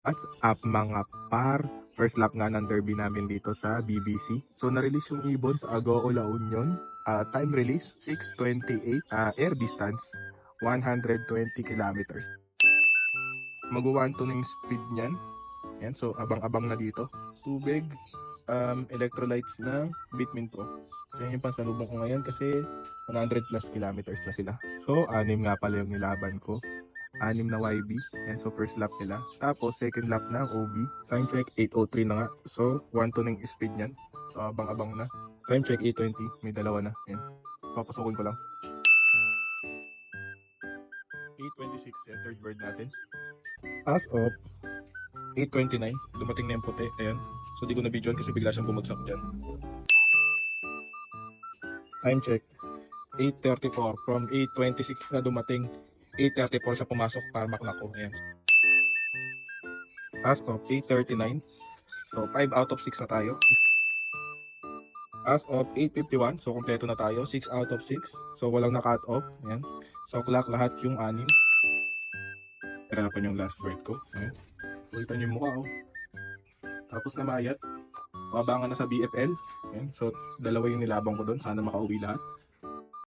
What's up mga par? First lap nga ng derby namin dito sa BBC. So na-release yung ibon sa Agoo La Union. Time release 6:28. Air distance 120 kilometers. Mag-1 to na yung speed niyan. Yan, so abang-abang na dito. Tubig, electrolytes ng Bitmin Pro. So yan yung pansalubong ko ngayon kasi 100 plus kilometers na sila. So 6 nga pala yung nilaban ko. 6 na YB. Yan, so first lap nila. Tapos second lap na OB. Time check 8:03 na nga. So 1 to na yung speed niyan. So abang-abang na. Time check 8:20. May dalawa na. Yan. Papasukin ko lang. 8:26. Yan, third bird natin. As of 8:29. Dumating na yung puti. Ayan. So di ko na video kasi bigla siyang bumagsak dyan. Time check 8:34. From 8:26 na dumating, 8:34 siya pumasok para maklako. Ayan. As of 8:39. So 5 out of 6 na tayo. As of 8:51. So kompleto na tayo. 6 out of 6. So walang na-cut off. Ayan. So clock lahat yung 6. Hirapan yung last word ko. Ayan. Ulitan niyo yung mukha oh. Tapos namayat. Mabangan na sa BFL. Ayan. So dalawa yung nilabang ko doon. Sana makauwi lahat.